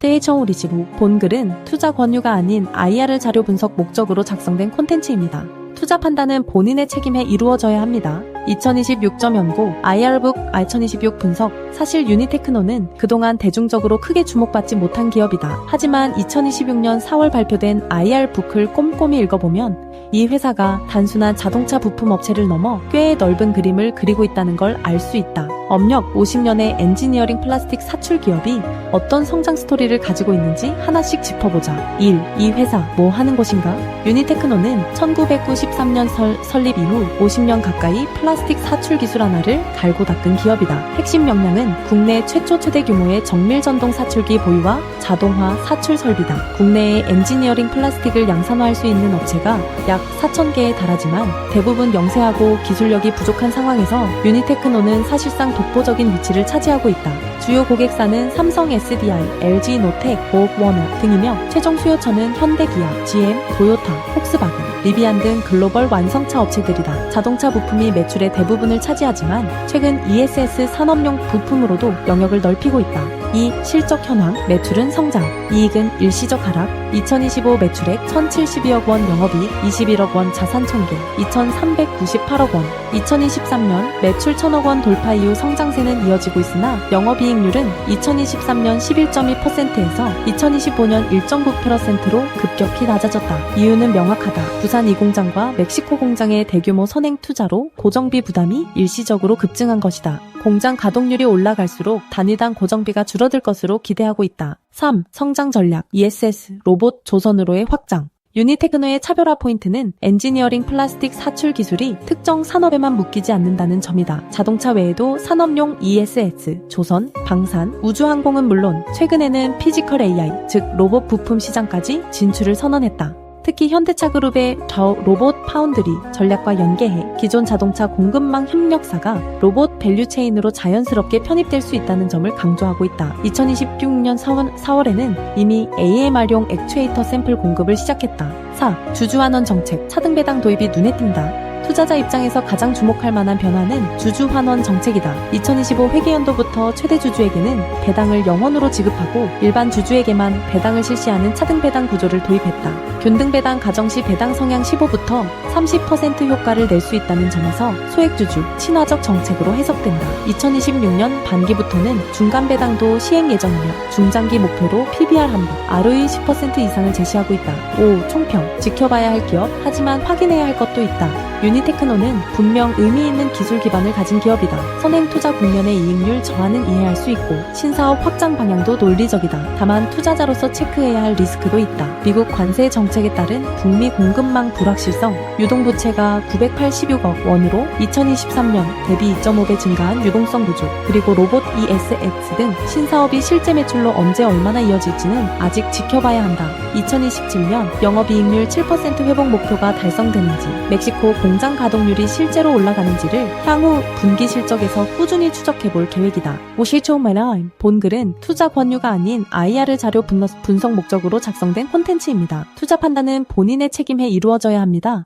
대청우리지부 본글은 투자 권유가 아닌 IR 자료 분석 목적으로 작성된 콘텐츠입니다. 투자 판단은 본인의 책임에 이루어져야 합니다. 2026.연고 IR북 2026 분석. 사실 유니테크노는 그동안 대중적으로 크게 주목받지 못한 기업이다. 하지만 2026년 4월 발표된 IR북을 꼼꼼히 읽어보면 이 회사가 단순한 자동차 부품 업체를 넘어 꽤 넓은 그림을 그리고 있다는 걸 알 수 있다. 업력 50년의 엔지니어링 플라스틱 사출 기업이 어떤 성장 스토리를 가지고 있는지 하나씩 짚어보자. 1. 이 회사 뭐 하는 곳인가? 유니테크노는 1993년 설립 이후 50년 가까이 플라스틱 사출 기술 하나를 갈고 닦은 기업이다. 핵심 역량은 국내 최초 최대 규모의 정밀 전동 사출기 보유와 자동화 사출 설비다. 국내의 엔지니어링 플라스틱을 양산화할 수 있는 업체가 약 4,000개에 달하지만 대부분 영세하고 기술력이 부족한 상황에서 유니테크노는 사실상 독보적인 위치를 차지하고 있다. 주요 고객사는 삼성 SDI, LG 노텍, 보옥워너 등이며 최종 수요처는 현대기아, GM, 도요타, 폭스바겐, 리비안 등 글로벌 완성차 업체들이다. 자동차 부품이 매출의 대부분을 차지하지만 최근 ESS 산업용 부품으로도 영역을 넓히고 있다. 2. 실적 현황, 매출은 성장, 이익은 일시적 하락, 2025 매출액 1,072억 원, 영업이익 21억 원, 자산 총계 2,398억 원. 2023년 매출 1,000억 원 돌파 이후 성장세는 이어지고 있으나 영업이익률은 2023년 11.2%에서 2025년 1.9%로 급격히 낮아졌다. 이유는 명확하다. 부산 2공장과 멕시코 공장의 대규모 선행 투자로 고정비 부담이 일시적으로 급증한 것이다. 공장 가동률이 올라갈수록 단위당 고정비가 줄어들 것으로 기대하고 있다. 3. 성장 전략, ESS, 로봇, 조선으로의 확장. 유니테크노의 차별화 포인트는 엔지니어링 플라스틱 사출 기술이 특정 산업에만 묶이지 않는다는 점이다. 자동차 외에도 산업용 ESS, 조선, 방산, 우주항공은 물론 최근에는 피지컬 AI, 즉 로봇 부품 시장까지 진출을 선언했다. 특히 현대차 그룹의 로봇 파운드리 전략과 연계해 기존 자동차 공급망 협력사가 로봇 밸류체인으로 자연스럽게 편입될 수 있다는 점을 강조하고 있다. 2026년 4월에는 이미 AMR용 액추에이터 샘플 공급을 시작했다. 4. 주주환원 정책, 차등 배당 도입이 눈에 띈다. 투자자 입장에서 가장 주목할 만한 변화는 주주환원 정책이다. 2025 회계연도부터 최대 주주에게는 배당을 영원으로 지급하고 일반 주주에게만 배당을 실시하는 차등 배당 구조를 도입했다. 균등 배당 가정 시 배당 성향 15부터 30% 효과를 낼 수 있다는 점에서 소액주주, 친화적 정책으로 해석된다. 2026년 반기부터는 중간 배당도 시행 예정이며 중장기 목표로 PBR 한도, ROE 10% 이상을 제시하고 있다. 5. 총평, 지켜봐야 할 기업, 하지만 확인해야 할 것도 있다. 유니테크노는 분명 의미 있는 기술 기반을 가진 기업이다. 선행 투자 국면의 이익률 저하는 이해할 수 있고 신사업 확장 방향도 논리적이다. 다만 투자자로서 체크해야 할 리스크도 있다. 미국 관세 정책에 따른 북미 공급망 불확실성, 유동부채가 986억 원으로 2023년 대비 2.5배 증가한 유동성 부족, 그리고 로봇 ESS 등 신사업이 실제 매출로 언제 얼마나 이어질지는 아직 지켜봐야 한다. 2027년 영업이익률 7% 회복 목표가 달성되는지, 멕시코 공장 가동률이 실제로 올라가는지를 향후 분기 실적에서 꾸준히 추적해볼 계획이다. 오실초마라임 본글은 투자 권유가 아닌 IR 자료 분석 목적으로 작성된 콘텐츠입니다. 투자 판단은 본인의 책임에 이루어져야 합니다.